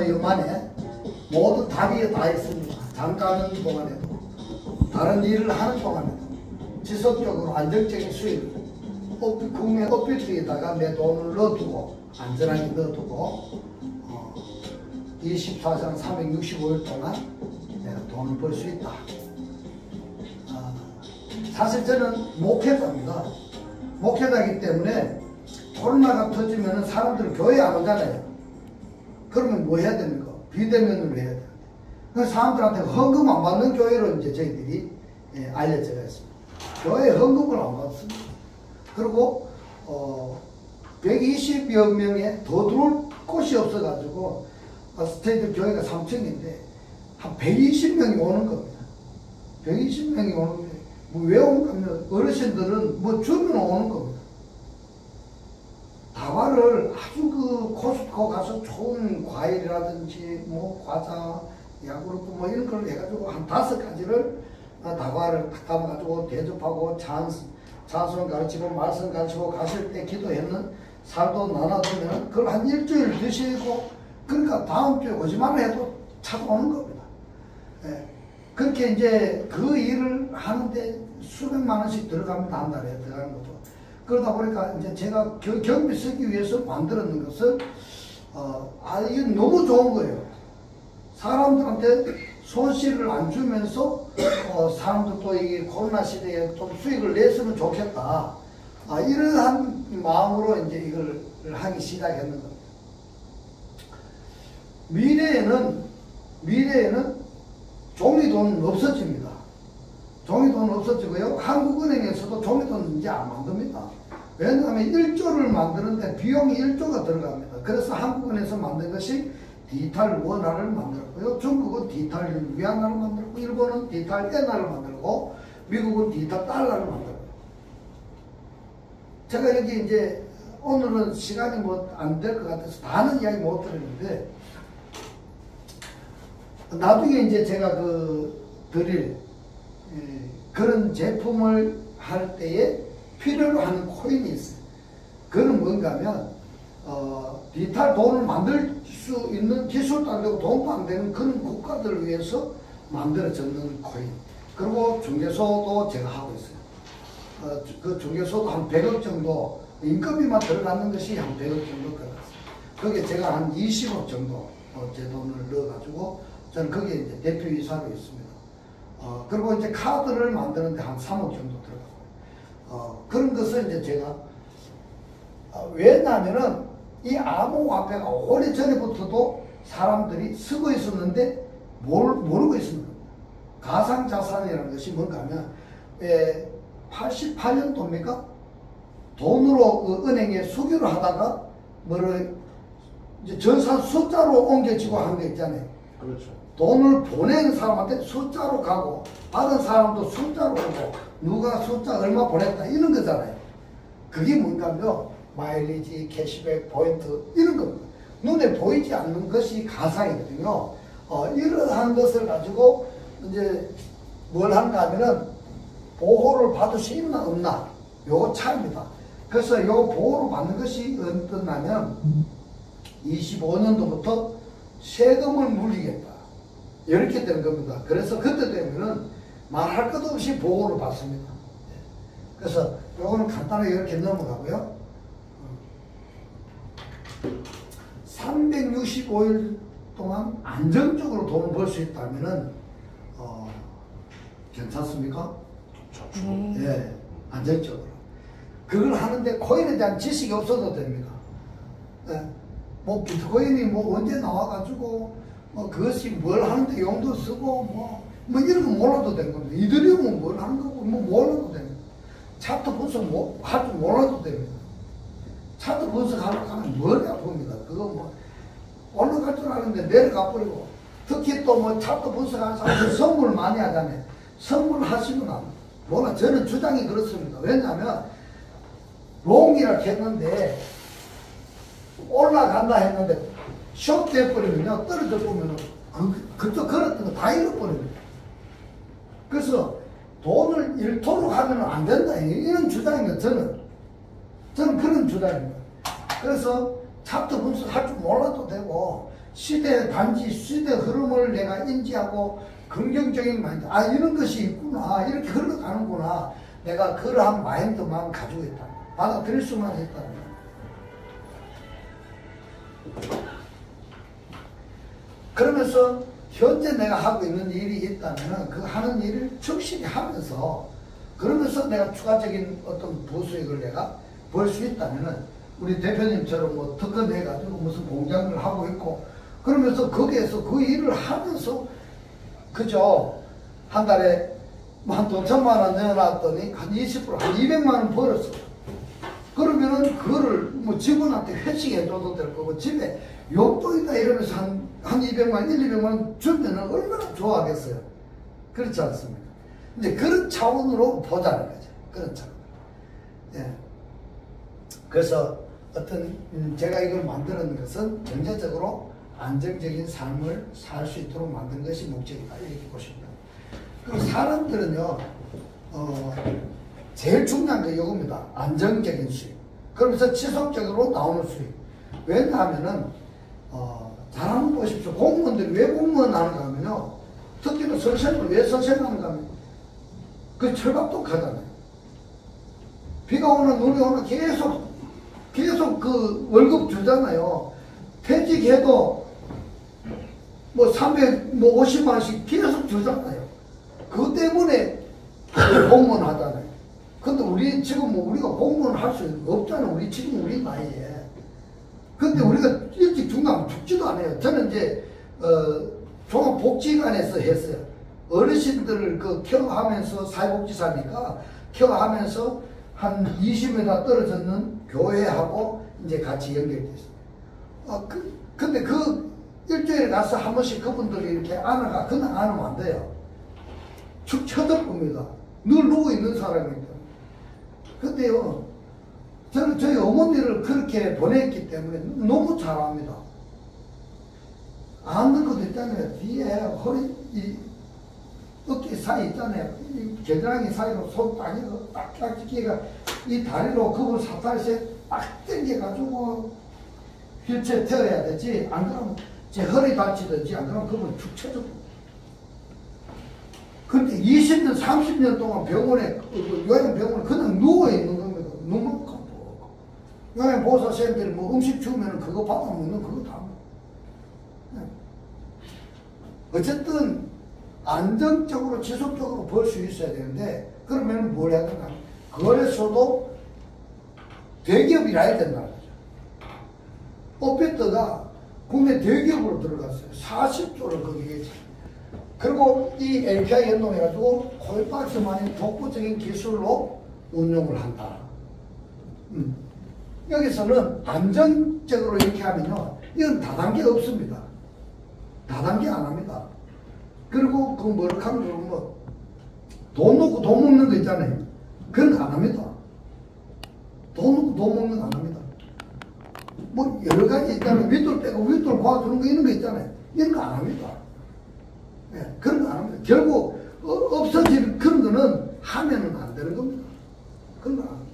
요만에 모두 답이 다 있습니다. 잠깐 동안에도 다른 일을 하는 동안에도 지속적으로 안정적인 수익, 국내 업비트에다가 내 돈을 넣어두고 안전하게 넣어두고 24시간 365일 동안 내가 돈을 벌 수 있다. 사실 저는 목회자입니다. 목회자이기 때문에 코로나가 터지면 사람들은 교회 안 오잖아요. 그러면 뭐 해야 됩니까? 비대면으로 해야 돼요. 그래서 사람들한테 헌금 안 받는 교회로 이제 저희들이 알려져 있습니다. 교회 헌금을 안 받습니다. 그리고 120여 명에 더 들어올 곳이 없어가지고 스테이트 교회가 3층인데 한 120명이 오는 겁니다. 120명이 오는 게 왜 오는가 하면 어르신들은 뭐 주면 오는 겁니다. 다과를 아주 그 코스트코 가서 좋은 과일이라든지 뭐 과자, 야구르트 뭐 이런 걸 해가지고 한 5가지를 다과를 딱 담아가지고 대접하고 찬송 가르치고 말씀 가르치고 가실 때 기도했는 살도 나눠주면 그걸 한 일주일 드시고 그러니까 다음 주에 오지만 해도 찾아오는 겁니다. 예. 그렇게 이제 그 일을 하는데 수백만 원씩 들어갑니다. 한 달에 들어가는 것도. 그러다 보니까 이제 제가 경비 쓰기 위해서 만들었는 것은 이게 너무 좋은 거예요. 사람들한테 손실을 안 주면서 사람들도 이게 코로나 시대에 좀 수익을 냈으면 좋겠다. 이러한 마음으로 이제 이걸 하기 시작했는 겁니다. 미래에는 종이돈은 없어집니다. 종이돈은 없어지고요. 한국은행에서도 종이돈 이제 안 만듭니다. 왜냐하면 1조를 만드는데 비용이 1조가 들어갑니다. 그래서 한국은행에서 만든 것이 디지털 원화를 만들었고요. 중국은 디지털 위안화를 만들었고, 일본은 디지털 엔화를 만들고, 미국은 디지털 달러를 만들고. 제가 여기 이제 오늘은 시간이 뭐 안 될 것 같아서 다는 이야기 못 드리는데, 나중에 이제 제가 드릴 그런 제품을 할 때에 필요로 하는 코인이 있어요. 그건 뭔가 하면 디지털 돈을 만들 수 있는 기술도 안 되고 돈도 안 되는 그런 국가들을 위해서 만들어졌는 코인. 그리고 중개소도 제가 하고 있어요. 그 중개소도 한 100억 정도, 인건비만 들어가는 것이 한 100억 정도 들어갔어요. 거기에 제가 한 20억 정도 제 돈을 넣어가지고 저는 거기에 이제 대표이사로 있습니다. 그리고 이제 카드를 만드는데 한 3억 정도 들어가고. 그런 것을 이제 제가, 왜냐하면은 이 암호화폐가 오래전에부터도 사람들이 쓰고 있었는데 모르고 있습니다. 가상자산이라는 것이 뭔가 하면 88년도입니까? 돈으로 은행에 수기를 하다가 이제 전산 숫자로 옮겨지고 한 게 있잖아요. 그렇죠. 돈을 보낸 사람한테 숫자로 가고 받은 사람도 숫자로 가고 누가 숫자 얼마 보냈다 이런 거잖아요. 그게 뭔가 하면 마일리지, 캐시백, 포인트 이런 겁니다. 눈에 보이지 않는 것이 가상이거든요. 이러한 것을 가지고 이제 뭘 하는가 하면은 보호를 받을 수 있나 없나 요거 차이입니다. 그래서 요 보호를 받는 것이 어떠냐면 25년도부터 세금을 물리겠다 이렇게 된 겁니다. 그래서 그때 되면은 말할 것 없이 보호를 받습니다. 그래서 요거는 간단하게 이렇게 넘어가고요. 365일 동안 안정적으로 돈을 벌 수 있다면은 괜찮습니까? 좋죠. 예, 안정적으로. 그걸 하는데 코인에 대한 지식이 없어도 됩니다. 예, 뭐 비트코인이 뭐 언제 나와가지고 그것이 뭘 하는데 용도 쓰고 뭐 이런 거 몰라도 되는 겁니다. 이더리움은 뭘 하는 거고 뭐 몰라도 됩니다. 차트 분석 뭐 할 줄 몰라도 됩니다. 차트 분석하려고 하면 머리 아픕니다. 그거 뭐 올라갈 줄 아는데 내려가 버리고, 특히 또 뭐 차트 분석하는 사람들 선물 많이 하잖아요. 선물 하시면 안 돼요. 뭐나 저는 주장이 그렇습니다. 왜냐하면 롱이라 했는데 올라간다 했는데 숍 돼버리면요, 떨어져 보면은 그쪽 걸었던 거 다 잃어버립니다. 그래서 돈을 잃도록 하면 안 된다 이런 주장입니다. 저는 그런 주장입니다. 그래서 차트 분석 할 줄 몰라도 되고 단지 시대 흐름을 내가 인지하고 긍정적인 마인드, 이런 것이 있구나, 이렇게 흘러가는구나, 내가 그러한 마인드만 가지고 있다, 받아들일 수만 했다는 거야. 그러면서 현재 내가 하고 있는 일이 있다면 그 하는 일을 적실히 하면서, 그러면서 내가 추가적인 어떤 부수익을 내가 벌 수 있다면, 우리 대표님처럼 뭐 특허내가지고 무슨 공장을 하고 있고, 그러면서 거기에서 그 일을 하면서, 그죠? 한 달에 한 돈 1,000만 원 내놨더니 한 20%, 한 200만 원 벌었어. 그러면은 그거를 뭐 직원한테 회식해줘도 될 거고, 집에 용돈이다 이러면서 한 200만, 200만 원 주면은 얼마나 좋아하겠어요. 그렇지 않습니까? 이제 그런 차원으로 보자는 거죠. 그런 차원. 예. 그래서 제가 이걸 만드는 것은 경제적으로 안정적인 삶을 살 수 있도록 만든 것이 목적이다, 이렇게 보시면 돼요. 그리고 사람들은요, 제일 중요한 게 이겁니다. 안정적인 수익. 그러면서 지속적으로 나오는 수익. 왜냐하면은, 잘 한번 보십시오. 공무원들이 왜 공무원 하는가 하면요, 특히나 선생님을 왜 선생하는가 하면, 그 철밥독하잖아요. 비가 오나 눈이 오나 계속 그 월급 주잖아요. 퇴직해도 뭐 350만원씩 계속 주잖아요. 그것 때문에 공무원 하잖아요. 근데 우리 지금 뭐 우리가 공무원 할 수 없잖아요. 우리 나이에. 근데 우리가 일찍 죽으면 죽지도 않아요. 저는 이제 종합복지관에서 했어요. 어르신들을 그 케어하면서, 사회복지사니까 케어하면서 한 20m 떨어졌는 교회하고 이제 같이 연결됐어요. 근데 그 일주일에 가서 한 번씩 그분들이 이렇게 그냥 안으면 안 돼요. 축 쳐다봅니다. 늘 누워 있는 사람이니까. 근데요, 저는 저희 어머니를 그렇게 보냈기 때문에 너무 잘 압니다. 앉는 것도 있잖아요. 뒤에 허리, 어깨 사이 있잖아요. 이 겨드랑이 사이로 손 딱 끼가 이 다리로 그걸 사탈시에 딱 당겨가지고 휠체어 태워야 되지. 안 그러면 제 허리 다치든지, 안 그러면 그걸 축 쳐줘. 근데 20년, 30년 동안 병원에, 요양병원에 그냥 누워있는 겁니다. 눈만 감고. 요양보호사쌤들이 뭐 음식 주면 그거 받아 먹는 그거 다 먹어. 어쨌든, 안정적으로, 지속적으로 벌 수 있어야 되는데, 그러면 뭘 해야 되나? 거래소도 대기업이라 해야 된다는 거죠. 버핏트가 국내 대기업으로 들어갔어요. 40조를 거기에. 그리고 이 API 연동해가지고 콜박스만의 독보적인 기술로 운용을 한다. 여기서는 안정적으로 이렇게 하면요, 이건 다단계 없습니다. 다단계 안 합니다. 그리고 그 뭐라고 하면 뭐 돈 놓고 돈 먹는 거 있잖아요. 그런 거 안 합니다. 돈 놓고 돈 먹는 거 안 합니다. 뭐 여러 가지 있잖아요. 윗돌 빼고 윗돌 봐주는 거 이런 거 있잖아요. 이런 거 안 합니다. 네, 그런 거 안 합니다. 결국 없어질 그런 거는 하면은 안 되는 겁니다. 그런 거 안 합니다.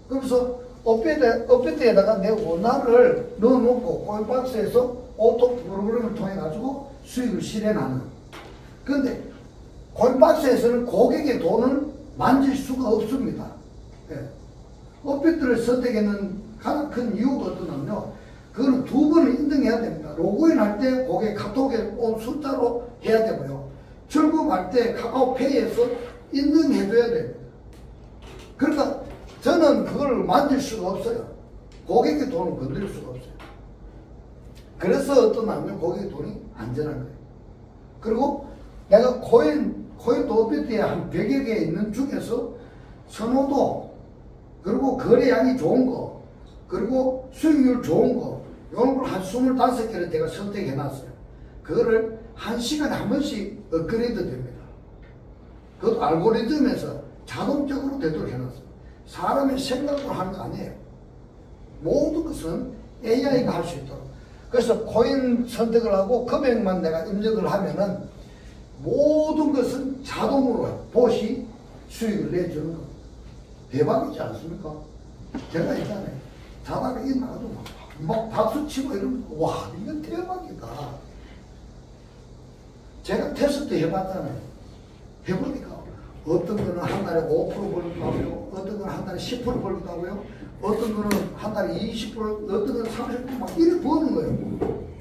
그래서 업데이트에다가 내 원화를 넣어놓고 콜박스에서 오토 프로그램을 통해 가지고 수익을 실현하는. 그런데 콜박스에서는 고객의 돈을 만질 수가 없습니다. 네. 업데이트를 선택하는 가장 큰 이유가 어떠냐면요, 그거는 2번을 인증해야 됩니다. 로그인 할 때 고객 카톡에 온 숫자로 해야 되고요. 출금할 때 카카오페이에서 인증해줘야 됩니다. 그러니까 저는 그걸 만질 수가 없어요. 고객의 돈을 건드릴 수가 없어요. 그래서 어떠냐면 고객의 돈이 안전한 거예요. 그리고 내가 코인도 업데이트에 한 100여 개 있는 중에서 선호도, 그리고 거래량이 좋은 거, 그리고 수익률 좋은 거, 이런 걸 한 25개를 제가 선택해 놨어요. 그거를 1시간에 한 번씩 업그레이드 됩니다. 그것도 알고리즘에서 자동적으로 되도록 해놨어요. 사람의 생각으로 하는 거 아니에요. 모든 것은 AI가 할 수 있도록. 그래서 코인 선택을 하고 금액만 내가 입력을 하면은 모든 것은 자동으로 봇이 수익을 내주는 겁니다. 대박이지 않습니까? 제가 있잖아요. 자다가 일어나도 막 막 박수 치고 이러면, 와, 이건 대박이다. 제가 테스트 해봤잖아요. 해보니까 어떤 거는 한 달에 5% 벌기도 하고요. 어떤 거는 한 달에 10% 벌기도 하고요. 어떤 거는 한 달에 20%, 어떤 거는 30%막 이렇게 버는 거예요.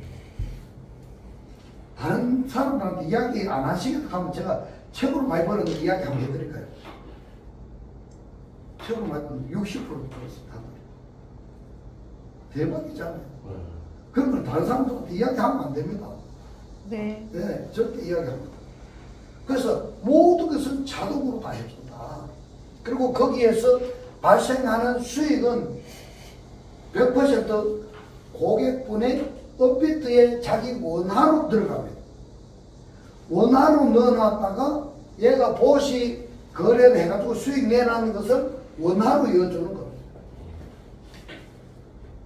다른 사람들한테 이야기 안 하시겠다 하면 제가 최고로 많이 버는 거 이야기 한번 해드릴까요? 최고로 많이 버는 60% 벌었습니다. 대박이잖아요. 그런 걸 다른 사람들한테 이야기하면 안 됩니다. 네. 네, 절대 이야기합니다. 그래서 모든 것은 자동으로 다 해준다. 그리고 거기에서 발생하는 수익은 100% 고객분의 업비트에 자기 원화로 들어갑니다. 원화로 넣어놨다가 얘가 보시 거래를 해가지고 수익 내라는 것을 원화로 이어주는 겁니다.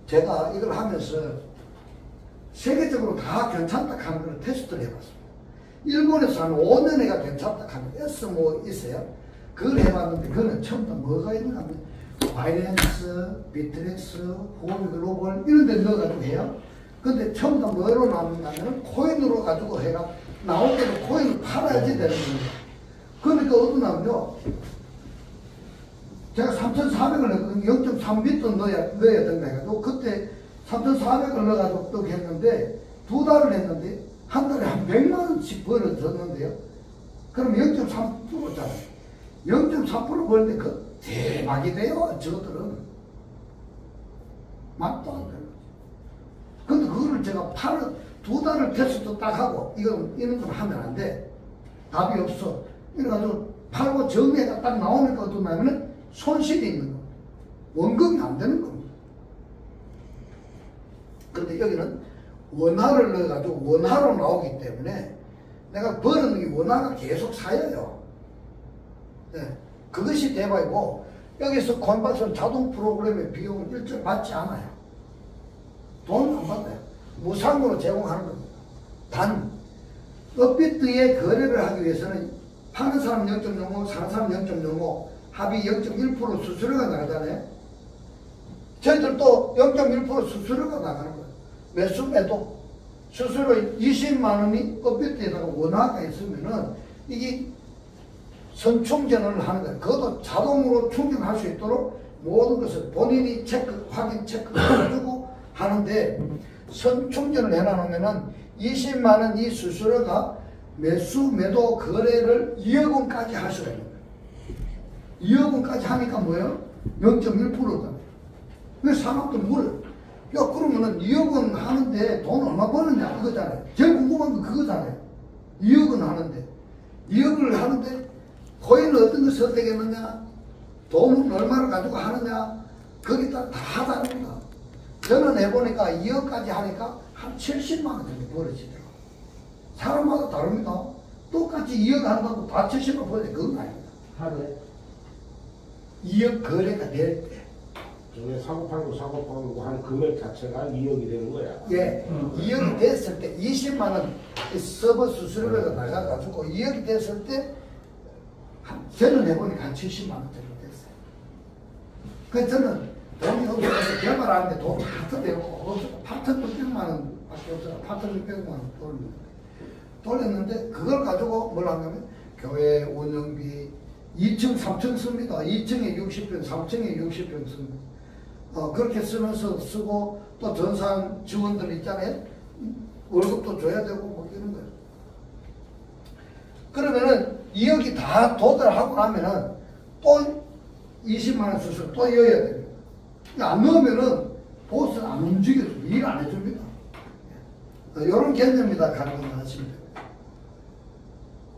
제가 이걸 하면서 세계적으로 다 괜찮다 하는 걸 테스트를 해봤습니다. 일본에서 한 5년에가 괜찮다 하는 S 뭐 있어요? 그걸 해봤는데 그거는 처음 다 뭐가 있는가 하면 바이낸스, 비트렉스, 후오비 글로벌 이런 데 넣어가지고 해요. 근데 처음 다 뭐로 나오냐면 코인으로 가지고 해가 나올 때는 코인을 팔아야지 되는 겁니다. 그러니까 어디 나오면요. 제가 3,400을 넣었거든요. 0.3비트 넣어야 된다 해가지고 그때 3,400을 넣어가지고 또 했는데 2달을 했는데 한 달에 한 100만원씩 벌어졌는데요. 그럼 0.3%잖아요. 0.3% 벌는데 그 대박이 돼요. 저들은. 맛도 안 돼요. 근데 그거를 제가 2달을 테스트 딱 하고 이런 건 하면 안 돼. 답이 없어. 이래가지고 팔고 정리가 딱 나오니까 어떤 말이면 손실이 있는 겁니다. 원금이 안 되는 겁니다. 그런데 여기는 원화를 넣어가지고 원화로 나오기 때문에 내가 버는 게 원화가 계속 쌓여요. 네. 그것이 대박이고 여기서 코인박스는 자동 프로그램의 비용은 일절 받지 않아요. 돈 안 받아요. 무상으로 제공하는 겁니다. 단 업비트에 거래를 하기 위해서는 파는 사람 0.05, 사는 사람 0.05 합의 0.1% 수수료가 나가잖아요. 저희들도 0.1% 수수료가 나가는 거예요. 매수 매도 수수료 20만원이 업비트에다가 원화가 있으면은 이게 선충전을 하는 거예요. 그것도 자동으로 충전할 수 있도록 모든 것을 본인이 확인 체크 해주고 하는데 선충전을 해놔놓으면은 20만원 이 수수료가 매수 매도 거래를 2억 원까지 할 수가 있는 거예요. 2억 원까지 하니까 뭐예요? 0.1%다. 그래서 사람들 물어요. 야, 그러면은 2억 원 하는데 돈 얼마 버느냐? 그거잖아요. 제일 궁금한 건 그거잖아요. 2억 원 하는데. 2억을 하는데 코인을 어떤 걸 선택했느냐? 돈은 얼마를 가지고 하느냐? 거기 따라 다 다릅니다. 저는 해보니까 2억까지 하니까 한 70만 원 정도 벌어지더라고요. 사람마다 다릅니다. 똑같이 2억 한다고 다 70만 원 벌어지 그건 아닙니다. 하루에? 2억 거래가 될 때. 저게 사고팔고 한 금액 자체가 2억이 되는 거야. 예, 2억이 됐을 때 20만 원 서버 수수료가 나가가지고 2억이 됐을 때 저는 해보니까 한 70만 원 정도 됐어요. 그래서 저는 돈이 없어서 개발하는데 돈 하나도 되고 8,600만 원 밖에 없어요. 8,600만 원 돌렸는데 그걸 가지고 뭘 하냐면 교회 운영비 2층, 3층 씁니다. 2층에 60평, 3층에 60평 씁니다. 그렇게 쓰면서 쓰고 또 전산 직원들 있잖아요. 월급도 줘야 되고 뭐 이런 거예요. 그러면은 2억이 다 도달하고 나면은 또 20만 원 수술 또 이어야 됩니다. 안 넣으면은 보스는 안 움직여서 일 안 해줍니다. 이런 개념이다 가능한 하시면 됩니다.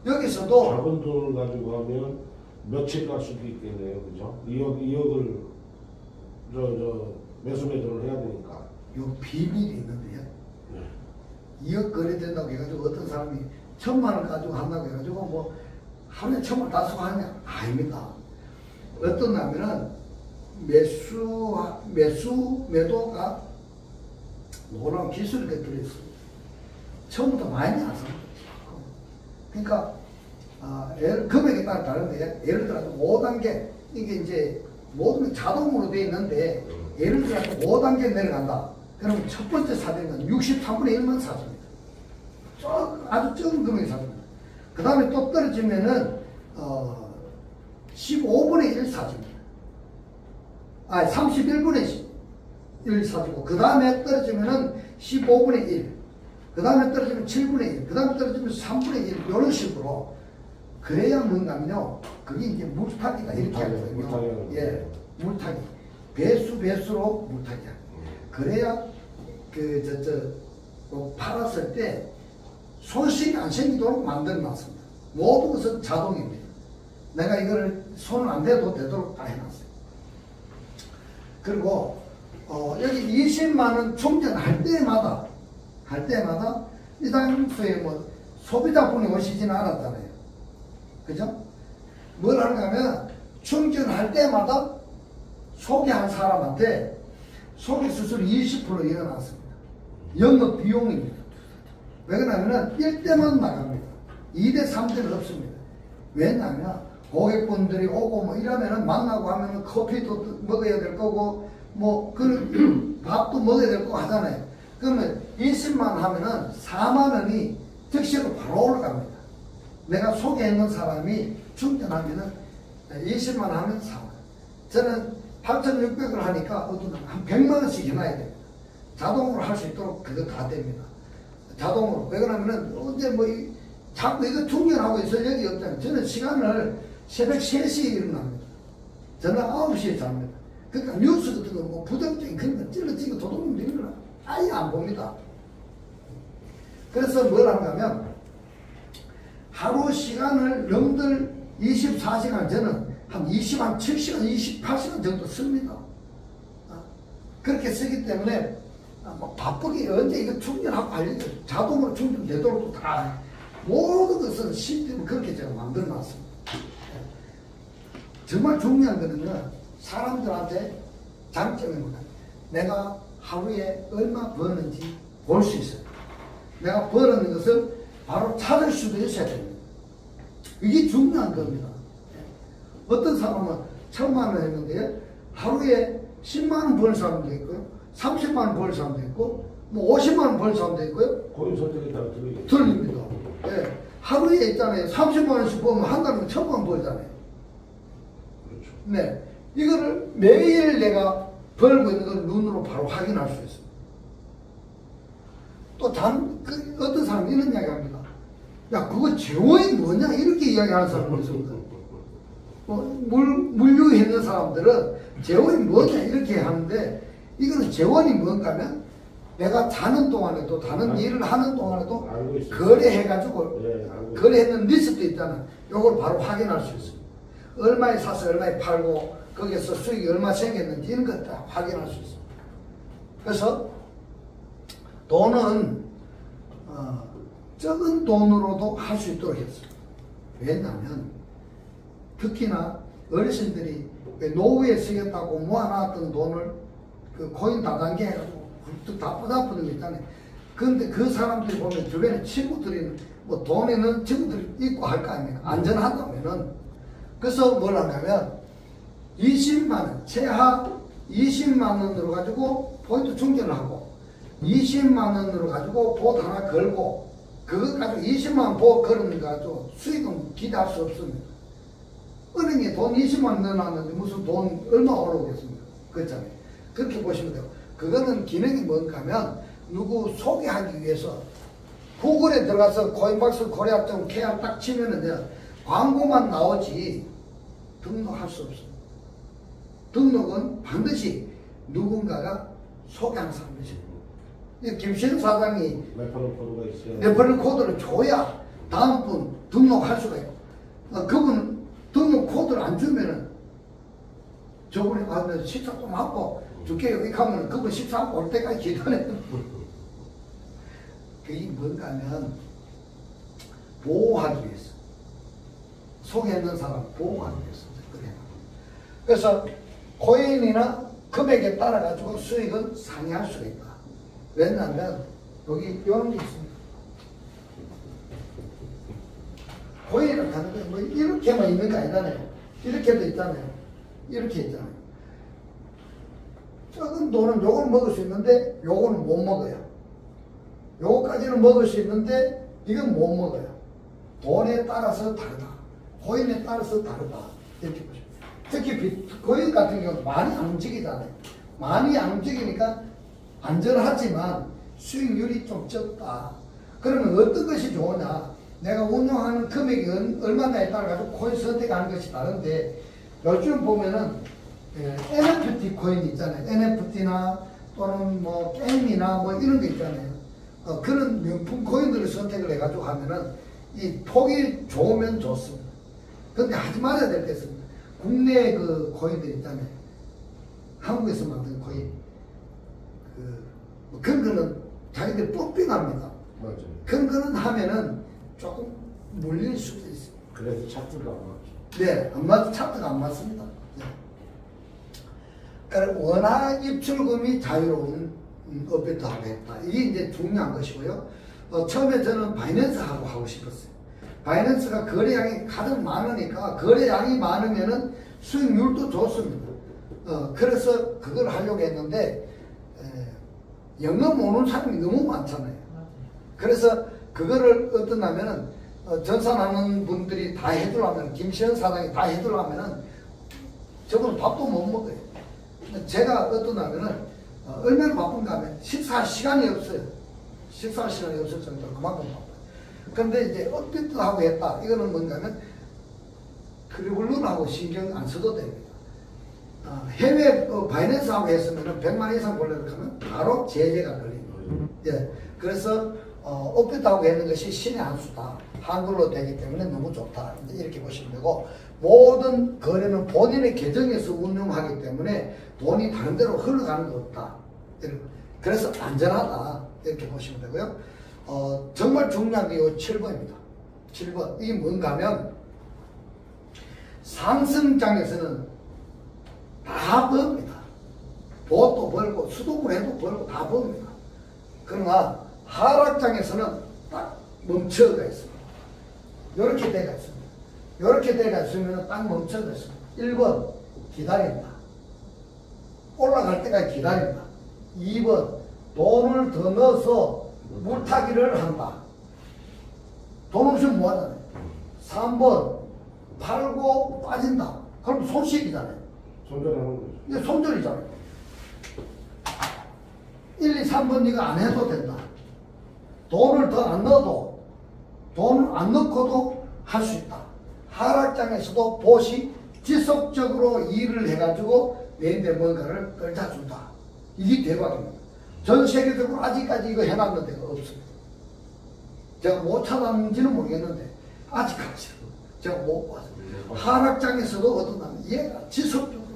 여기서도 작은 돈을 가지고 하면 며칠 갈 수도 있겠네요. 그죠? 2억을 매수 매도를 해야 되니까. 요 비밀이 있는데요. 네. 2억 거래된다고 해가지고 어떤 사람이 1,000만 원 가지고 한다고 해가지고 뭐 하루에 1,000만 다 쓰고 하느냐? 아닙니다. 어떤 하면은 매도가 놀라운 기술이 들어있습니다. 처음부터 많이 안 씁니다. 그러니까 금액에 따라 다른데 예를 들어서 5단계 이게 이제 모든 게 자동으로 되어 있는데 예를 들어서 5단계 내려간다. 그럼 첫 번째 사정은 63분의 1만 사줍니다. 아주 적은 금액이 사줍니다. 그 다음에 또 떨어지면은 15분의 1 사줍니다. 31분의 1 사주고, 그 다음에 떨어지면은 15분의 1, 그 다음에 떨어지면 7분의 1, 그 다음에 떨어지면 3분의 1, 이런 식으로. 그래야 뭔가면요, 그게 이제 물타기가 이렇게 하거든요. 예, 물타기. 배수로 물타기. 그래야 팔았을 때 손실이 안 생기도록 만들어 놨습니다. 모든 것은 자동입니다. 내가 이거를 손을 안 대도 되도록 다 해놨어요. 그리고 여기 20만원 충전할 때마다 이 당시에 뭐 소비자분이 오시지는 않았잖아요. 그죠? 뭘 하는가 하면 충전할 때마다 소개한 사람한테 소개수수료 20% 일어났습니다. 영업 비용입니다. 왜 그러냐면 1대만 나갑니다. 2대, 3대는 없습니다. 왜냐하면 고객분들이 오고 뭐 이러면은 만나고 하면은 커피도 먹어야 될 거고 뭐 그 밥도 먹어야 될 거고 하잖아요. 그러면 20만 하면은 4만 원이 즉시로 바로 올라갑니다. 내가 소개했는 사람이 충전하면은 20만 하면 4만. 저는 8,600을 하니까 어떤 한 100만 원씩 해놔야 돼요. 자동으로 할 수 있도록 그거 다 됩니다. 자동으로. 왜 그러냐면은 언제 뭐 자꾸 이거 충전하고 있을 여기 없잖아요. 저는 시간을 새벽 3시에 일어납니다. 저는 9시에 잡니다. 그러니까 뉴스 같은 거 뭐 부정적인 그런 거 찔러지고 도둑놈 되는 거 아예 안 봅니다. 그래서 뭘 하는가 하면 하루 시간을 넘들 24시간 저는 한 7시간, 28시간 정도 씁니다. 그렇게 쓰기 때문에 뭐 바쁘게 언제 이거 충전하고 알려줘. 자동으로 충전되도록 다 모든 것은 시스템을 그렇게 제가 만들어 놨습니다. 정말 중요한 거는요, 사람들한테 장점이 뭐냐. 내가 하루에 얼마 버는지 볼 수 있어요. 내가 버는 것을 바로 찾을 수도 있어야 됩니다. 이게 중요한 겁니다. 어떤 사람은 1,000만 원 했는데 하루에 10만 원 버는 사람도 있고요, 30만 원 버는 사람도 있고, 뭐 50만 원 버는 사람도 있고요. 고객 선택에 따라 틀립니다. 예. 하루에 있잖아요. 30만 원씩 벌면 한 달이면 1,000만 원 벌잖아요. 그렇죠. 네. 이거를 매일 내가 벌고 있는 걸 눈으로 바로 확인할 수 있습니다. 또 어떤 사람이 이런 이야기 합니다. 야, 그거 재원이 뭐냐? 이렇게 이야기하는 사람이 있습니다. 물류에 있는 사람들은 재원이 뭐냐? 이렇게 하는데, 이거는 재원이 뭔가 하면 내가 자는 동안에도 다른 일을 하는 동안에도 거래해가지고 거래했는 리스트 있잖아요. 요걸 바로 확인할 수 있습니다. 얼마에 사서 얼마에 팔고 거기에서 수익이 얼마 생겼는지 이런 것 다 확인할 수 있습니다. 그래서 돈은 적은 돈으로도 할 수 있도록 했습니다. 왜냐하면 특히나 어르신들이 노후에 쓰겠다고 모아놨던 돈을 그 코인 다단계 해가지고 다 뿌다뿌는 거 있잖아요. 그런데 그 사람들이 보면 주변에 친구들이 뭐 돈에는 친구들이 있고 할 거 아닙니까? 안전하다면은. 그래서 뭘 하냐면 20만원, 최하 20만원으로 가지고 포인트 충전을 하고 20만원으로 가지고 보드 하나 걸고 그것 가지고 20만원 보드 걸은 거 가지고 수익은 기대할 수 없습니다. 은행에 돈 20만원 넣어놨는데 무슨 돈 얼마 올라오겠습니까? 그렇잖아요. 그렇게 보시면 돼요. 그거는 기능이 뭔가 하면 누구 소개하기 위해서 구글에 들어가서 코인박스 코리아.com KR 딱 치면은요, 광고만 나오지 등록할 수 없습니다. 등록은 반드시 누군가가 소개한 사람이죠. 김시영 사장이 레퍼럴 코드를 줘야 다음 분 등록할 수가 있고, 그분 등록 코드를 안 주면은 저분이 식사 좀 하고 줄게요 이렇게 하면 그분 식사하고 올 때까지 기다려요. 그게 뭔가 하면 보호하기 위해서, 소개했는 사람 보호하기 위해서. 그래서 코인이나 금액에 따라 가지고 수익은 상회할 수가 있다. 왜냐하면 여기 이런 게 있습니다. 코인을 가는 게 뭐 이렇게만 있는 거 아니잖아요. 이렇게도 있잖아요. 이렇게 있잖아요. 적은 돈은 요걸 먹을 수 있는데 요거는 못 먹어요. 요거까지는 먹을 수 있는데 이건 못 먹어요. 돈에 따라서 다르다. 코인에 따라서 다르다. 이렇게 보시면. 특히 비트코인 같은 경우는 많이 안 움직이잖아요. 많이 안 움직이니까 안전하지만 수익률이 좀 적다. 그러면 어떤 것이 좋으냐? 내가 운용하는 금액이 얼마나에 따라 가지고 코인 선택하는 것이 다른데, 요즘 보면은 NFT 코인 있잖아요. NFT나 또는 뭐 게임이나 뭐 이런 거 있잖아요. 그런 명품 코인들을 선택을 해가지고 하면은 이 폭이 좋으면 좋습니다. 근데 하지 말아야 될 게 있습니다. 국내 그 코인들 있잖아요. 한국에서 만든 코인. 그런 거는 자기들 뻑빙합니다. 맞아요. 그런 거는 하면은 조금 물릴 수도 있습니다. 그래서 차트가 안 맞죠. 네, 안 맞, 차트가 안 맞습니다. 네. 그러니까 워낙 입출금이 자유로운 업데이트하고 했다. 이게 이제 중요한 것이고요. 처음에 저는 바이낸스하고 하고 싶었어요. 바이낸스가 거래량이 가장 많으니까, 거래량이 많으면은 수익률도 좋습니다. 그래서 그걸 하려고 했는데, 영업 오는 사람이 너무 많잖아요. 그래서 그거를 어떠냐면은, 전산하는 분들이 다 해주려면, 김시현 사장이 다 해주려면은, 저분은 밥도 못 먹어요. 제가 어떠냐면은, 얼마나 바쁜가 하면 식사 시간이 없어요. 식사 시간이 없을 정도로 그만큼 바빠요. 근데 이제 업데이트하고 했다. 이거는 뭔가 하면, 크리블룬하고 신경 안 써도 됩니다. 해외 바이낸스하고 했으면 100만 이상 걸려도 하면 바로 제재가 걸립니다. 예. 그래서 업데이트하고 했는 것이 신의 한 수다. 한글로 되기 때문에 너무 좋다. 이제 이렇게 보시면 되고, 모든 거래는 본인의 계정에서 운영하기 때문에 돈이 다른 데로 흘러가는 거 없다. 그래서 안전하다. 이렇게 보시면 되고요. 정말 중요한 게 이 7번입니다. 7번. 이게 뭔가 하면, 상승장에서는 다 법니다. 보도 벌고, 수동으로 해도 벌고 다 법니다. 그러나, 하락장에서는 딱 멈춰가 있습니다. 이렇게 돼가 있습니다. 이렇게 돼가 있으면 딱 멈춰가 있습니다. 1번, 기다린다. 올라갈 때까지 기다린다. 2번, 돈을 더 넣어서 물타기를 한다. 돈 없으면 뭐 하잖아요. 3번, 팔고 빠진다. 그럼 손실이잖아요. 손절하는 거죠. 이제 손절이잖아요. 1, 2, 3번 네가 안 해도 된다. 돈을 더 안 넣어도, 돈을 안 넣고도 할 수 있다. 하락장에서도 보시 지속적으로 일을 해가지고 내인데 뭔가를 끌자준다. 이게 대박입니다. 전 세계적으로 아직까지 이거 해놨는 데가 없습니다. 제가 못 찾았는지는 모르겠는데, 아직까지 제가 못 봤습니다. 하락장에서도 어떤다면 얘가 지속적으로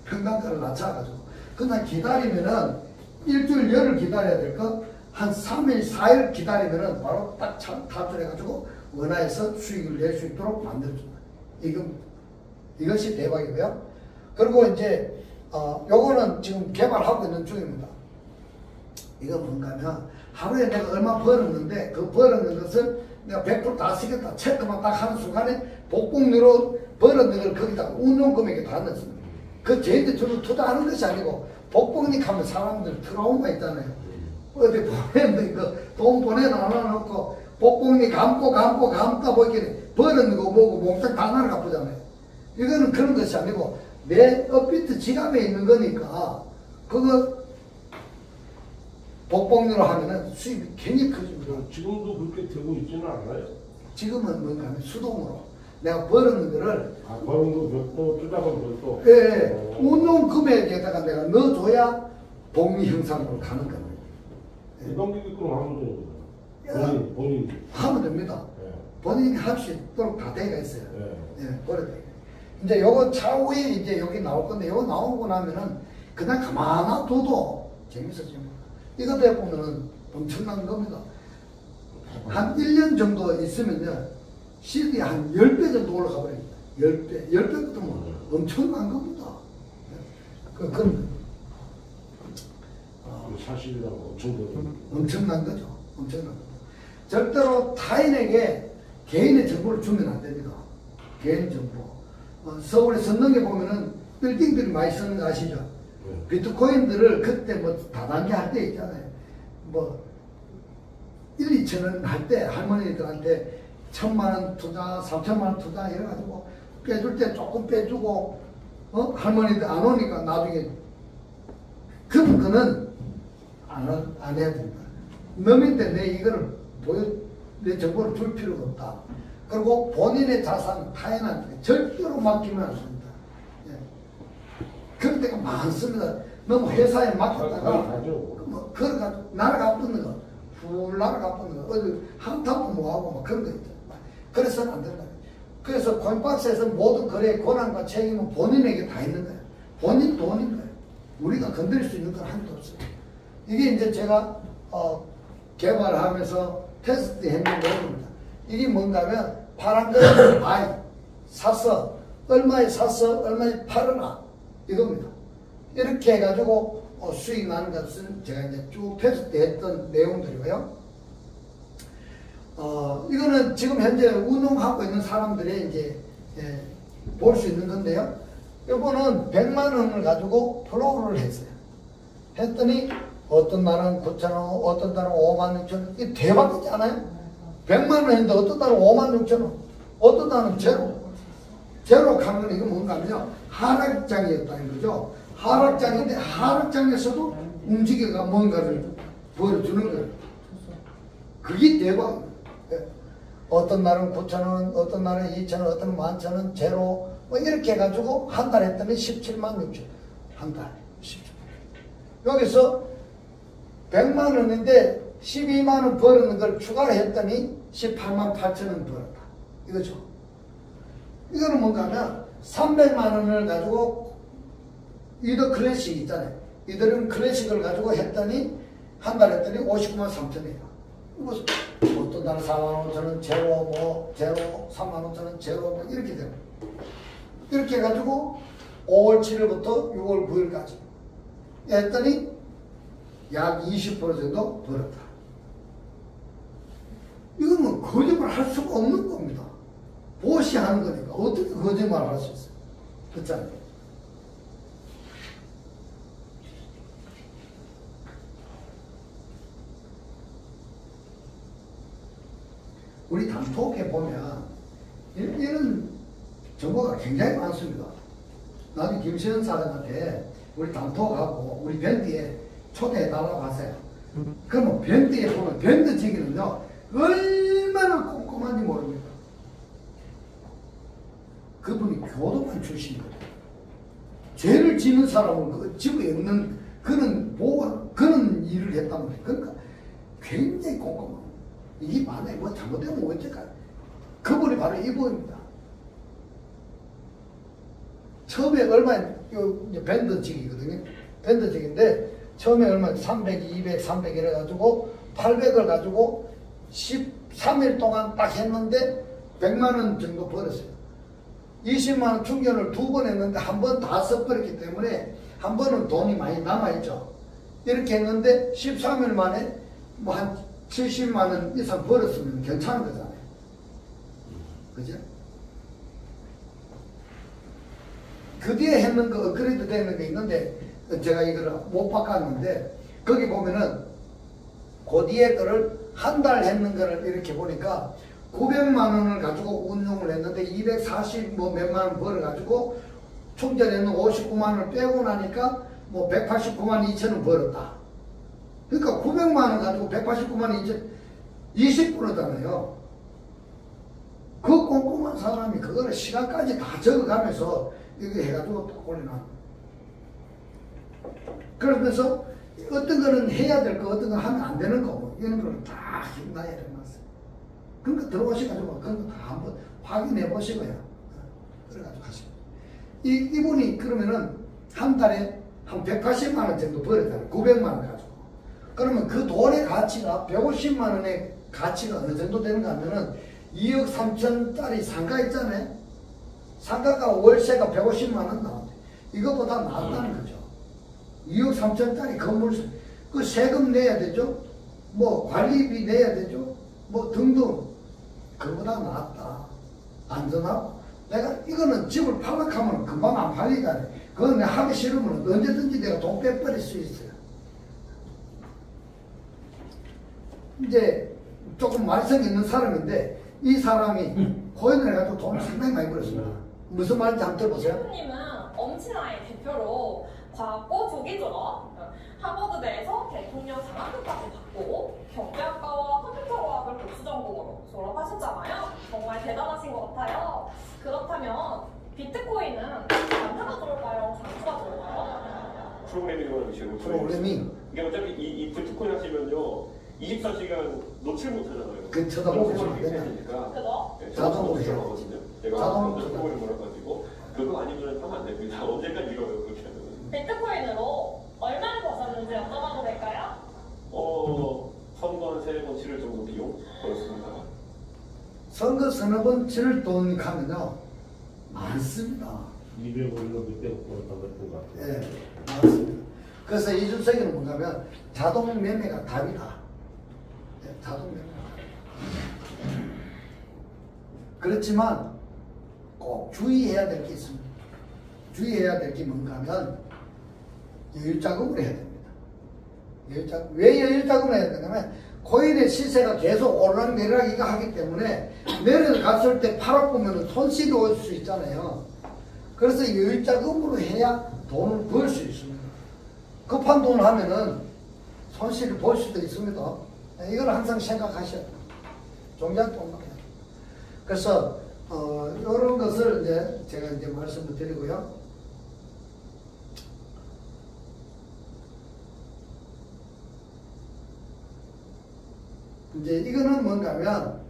평단가를 낮춰가지고, 그날 기다리면은 일주일 열흘 기다려야 될 거, 한 3일, 4일 기다리면은 바로 딱 타출해가지고 원화에서 수익을 낼 수 있도록 만들어준다. 이것이 대박이고요. 그리고 이제, 요거는 지금 개발하고 있는 중입니다. 이건 뭔가 하면, 하루에 내가 얼마 벌었는데, 그 벌었는 것을 내가 100% 다 쓰겠다. 체크만 딱 하는 순간에 복복리로 벌었는 걸 거기다 운용 금액에 다 넣습니다. 그 저희들 저는 투자하는 것이 아니고, 복복리 하면 사람들 트라우마 있잖아요. 어디 보내는 거, 돈 보내놔놓고, 복복리 감다 보이길래 벌었는 거 보고 몽땅 다 날아가 보잖아요. 이거는 그런 것이 아니고, 내 업비트 지갑에 있는 거니까, 그거, 복복리로 하면은 수입이 굉장히 커집니다. 지금도 그렇게 되고 있지는 않아요? 지금은 뭔가 하면 수동으로. 내가 벌었는 거를. 버는 거 별도, 투자금 별도? 예, 운용 금액에다가 내가 넣어줘야 복리 형상으로 가는 겁니다. 넘기게끔 하면 되는 본인이. 하면 됩니다. 예. 본인이 할 수 있도록 다 되어 있어요. 예. 예, 그래. 이제 요거 차후에 이제 여기 나올 건데, 요거 나오고 나면은 그냥 가만히 둬도 재밌어집니다. 이거 되보면은 엄청난 겁니다. 한 1년 정도 있으면요, CD 한 10배 정도 올라가 버립니다. 10배. 10배부터 뭐 엄청난 겁니다. 그건, 사실이라고 엄청난 거죠. 엄청난 거죠. 절대로 타인에게 개인의 정보를 주면 안 됩니다. 개인 정보. 서울의 선릉에 보면은 빌딩들이 많이 쓰는 거 아시죠? 비트코인들을 그때 뭐 다단계 할 때 있잖아요. 뭐 1, 2천원 할 때 할머니들한테 1,000만원 투자, 3천만원 투자 이래가지고 빼줄 때 조금 빼주고 할머니들 안 오니까 나중에 그는 안 해야 된다. 너인데 내 이거를 내 정보를 줄 필요가 없다. 그리고 본인의 자산 타인한테 절대로 맡기면 안 된다. 예. 그럴 때가 많습니다. 너무 회사에 맡겼다가 뭐 걸어가지고 날아가 버는 거, 훌 날아가 버는 거, 어디 한타도 뭐하고 막 그런 거 있죠. 그래서는 안 된다. 그래서 코인박스에서 모든 거래의 권한과 책임은 본인에게 다 있는 거예요. 본인 돈인 거예요. 우리가 건드릴 수 있는 건 하나도 없어요. 이게 이제 제가 개발하면서 테스트 했는 거입니다. 이게 뭔가 하면 파란 거를 바이 사서 얼마에 사서 얼마에 팔아라 이겁니다. 이렇게 해가지고 수익 나는 것은 제가 이제 쭉 테스트 했던 내용들이고요. 이거는 지금 현재 운영하고 있는 사람들이 이제 볼 수 있는 건데요. 이거는 100만 원을 가지고 플로우를 했어요. 했더니 어떤 날은 9,000원, 어떤 날은 56,000원. 이게 대박이지 않아요? 100만 원 했는데 어떤 날은 56,000원, 어떤 날은 제로. 제로 가는 건 이거 뭔가 하면요. 하락장이었다는 거죠. 하락장인데 하락장에서도 움직여가 뭔가를 보여주는 거예요. 그게 대박이에요. 어떤 날은 9,000원, 어떤 날은 2,000원, 어떤 날은 11,000원, 제로. 뭐 이렇게 해가지고 한 달 했더니 17만 6천. 한 달. 17만. 여기서 100만 원인데 12만 원 벌었는 걸 추가로 했더니 18만 8천 원 벌었다. 이거죠. 이거는 뭔가 하면 300만 원을 가지고 이더 클래식 있잖아요. 이더는 클래식을 가지고 했더니 한 달 했더니 59만 3천이에요. 어떤 달은 4만 5천 원 제로, 뭐 제로, 3만 5천 원 제로, 뭐 이렇게 돼요. 이렇게 해가지고 5월 7일부터 6월 9일까지 했더니 약 20% 정도 벌었다. 이거는 거짓말 할 수가 없는 겁니다. 보시하는 거니까 어떻게 거짓말을 할 수 있어요? 그렇잖아요. 우리 단톡에 보면 이런 정보가 굉장히 많습니다. 나중에 김시현 사장한테 우리 단톡하고 우리 밴드에 초대해달라고 하세요. 그러면 밴드에 보면 밴드 지기는요 얼마나 꼼꼼한지 모릅니다. 그분이 교도관 출신이거든요. 죄를 지는 사람을 집에 있는 그런 일을 했단 말이에요. 그러니까 굉장히 꼼꼼합니다. 이게 만약에 뭐 잘못되면 어쩔까? 그분이 바로 이분입니다. 처음에 얼마에 밴드직이거든요. 밴드직인데 처음에 얼마 300, 200, 300 이래가지고 800을 가지고 13일 동안 딱 했는데 100만 원 정도 벌었어요. 20만 원 충전을 2번 했는데 한 번 다 써버렸기 때문에 한 번은 돈이 많이 남아있죠. 이렇게 했는데 13일 만에 뭐 한 70만 원 이상 벌었으면 괜찮은 거잖아요. 그죠? 그 뒤에 했는 거 업그레이드 되는 게 있는데 제가 이걸 못 바꿨는데 거기 보면은 그 뒤에 거를 한 달 했는 거를 이렇게 보니까 900만 원을 가지고 운용을 했는데 240 뭐 몇만 원 벌어 가지고 충전했는 59만 원을 빼고 나니까 뭐 189만 2천 원 벌었다. 그러니까 900만 원 가지고 189만 2천 20%잖아요. 그 꼼꼼한 사람이 그거를 시간까지 다 적어가면서 이렇게 해가지고 딱 올려놔. 그러면서 어떤 거는 해야 될 거, 어떤 거 하면 안 되는 거, 이런 거를 다 나열해 놨어요. 그러니까 들어오셔가지고 그런 거 다 한번 확인해 보시고요. 그래가지고 하시고. 이분이 그러면은 한 달에 한 180만 원 정도 벌었잖아요. 900만 원 가지고. 그러면 그 돈의 가치가 150만 원의 가치가 어느 정도 되는가 하면은 2억 3천짜리 상가 있잖아요. 상가가 월세가 150만 원 나오는데 이것보다 낫다는 거죠. 2억 3천짜리 건물 그 세금 내야 되죠. 뭐 관리비 내야 되죠. 뭐 등등 그거보다 낫다. 안전하고 내가 이거는 집을 팔락하면 금방 안 팔리잖아요. 그건 하기 싫으면 언제든지 내가 돈 빼버릴 수 있어요. 이제 조금 말썽 있는 사람인데 이 사람이 코인을 해가지고 돈을 상당히 많이 벌었습니다. 무슨 말인지 한번 들어보세요. 대표님은 엄친아의 대표로 과학고 조기 졸업, 하버드 대에서 대통령 장학금까지 받고 경제학과와 컴퓨터과학을 복수 전공으로 졸업하셨잖아요. 정말 대단하신 것 같아요. 그렇다면 비트코인은 단타가 좋을까요? 장수가 좋을까요? 프로그래밍을 하시고 프로그래밍. 이게 어차피 이 비트코인 하시면요 24시간 놓칠 못하잖아요. 그 쳐다보고 있으면 안 된다. 되니까 그죠? 자동으로 해요. 들어가거든요. 제가 자동으로 먼저 프로그램을 해가지고 그거 아니면 하면 안 됩니다. 언제까지 이뤄요 그렇게 하면. 비트코인으로 얼마를 버셨는지 여쭤봐도 될까요? 선거 한 3번 치를 정도 비용 벌었습니다. 선거 서너 번 치를 돈 가면요 많습니다. 200원이나 600원 벌었다고 했던 것 같아요. 예, 많습니다. 그래서 이준석이는 뭔가면 자동 매매가 답이다. 예, 자동 매매가 답이다. 그렇지만 꼭 주의해야 될 게 있습니다. 주의해야 될 게 뭔가 하면 여유자금을 해야 됩니다. 여유자금. 왜 여유자금을 해야 되냐면 코인의 시세가 계속 오르락내리락 이거 하기 때문에 내려갔을 때 팔아보면 손실이 올 수 있잖아요. 그래서 여유자금으로 해야 돈을 벌 수 있습니다. 급한 돈을 하면은 손실을 볼 수도 있습니다. 이걸 항상 생각하셔야 돼요. 종잣돈만 해요. 그래서 이런 것을 이제 제가 이제 말씀을 드리고요. 이제 이거는 뭔가 하면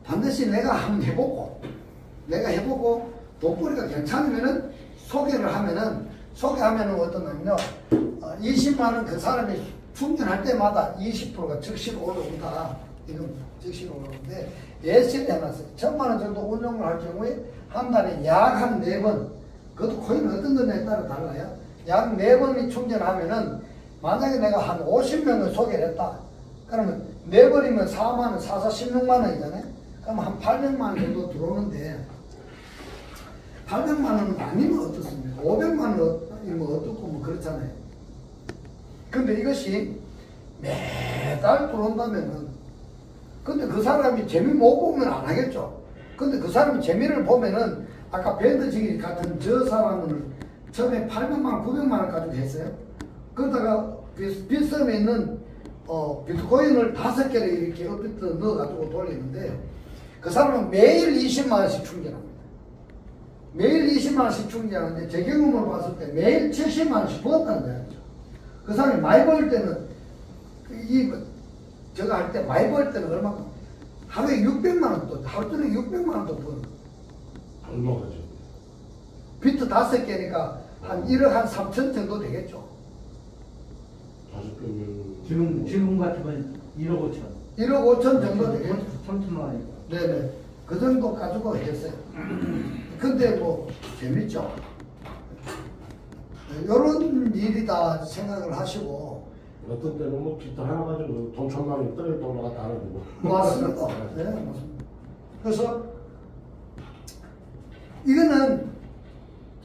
반드시 내가 한번 해보고 돈벌이가 괜찮으면은 소개하면은 어떤 거냐면요 20만원 그 사람이 충전할 때마다 20%가 즉시로 올라온다. 이건 즉시로 올라오는데 예시를 해놨어요. 1000만원 정도 운용을 할 경우에 한 달에 약 한 4번, 그것도 코인은 어떤 거냐에 따라 달라요. 약 4번이 충전하면은 만약에 내가 한 50명을 소개를 했다. 그러면 4번이면 4만원, 16만원이잖아요. 그럼 한 800만원 정도 들어오는데 800만원은 아니면 어떻습니까? 500만원이면 어떻고 뭐 그렇잖아요. 근데 이것이 매달 들어온다면은 근데 그 사람이 재미 못 보면 안 하겠죠. 근데 그 사람이 재미를 보면은 아까 밴드지기 같은 저 사람은 처음에 800만원, 900만원 가지고 했어요. 그러다가 빗썸에 있는 비트코인을 5개를 이렇게 업비트 넣어가지고 돌리는데 그 사람은 매일 20만원씩 충전합니다. 매일 20만원씩 충전하는데 제 경험으로 봤을 때 매일 70만원씩 벌었다는 거예요. 그 사람이 많이 벌 때는 제가 할 때 많이 벌 때는 얼마큼 하루에 600만원 또 하루 전에 600만원 또 버는 얼마가죠? 비트 5개니까 한 1억 한 3천 정도 되겠죠. 5개면 지금 같으면 1억 5천. 1억 5천 정도 되겠죠. 3천만 원이고. 네네. 그 정도 가지고 했어요. 근데 뭐 재밌죠. 이런 일이다 생각을 하시고. 어떤 때는 뭐 비트 하나 가지고 돈 1000만원이 떨어져 올라갔다 하는 거고. 맞습니다. 네, 맞습니다. 그래서 이거는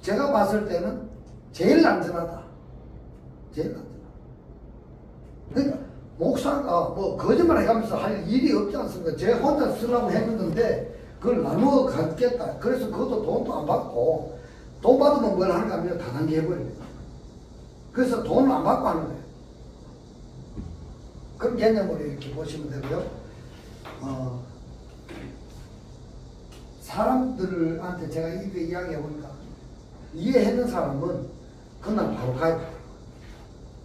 제가 봤을 때는 제일 안전하다. 제일 안전하다. 그러니까 목사가 뭐 거짓말 해가면서 할 일이 없지 않습니까? 제가 혼자 쓰려고 했는데 그걸 나누어 갖겠다. 그래서 그것도 돈도 안 받고 돈 받으면 뭘 하는가 하면 다단계 해버립니다. 그래서 돈을 안 받고 하는 거예요. 그런 개념으로 이렇게 보시면 되고요. 사람들한테 제가 이거 이야기해 보니까 이해했는 사람은 그날 바로 가입해요.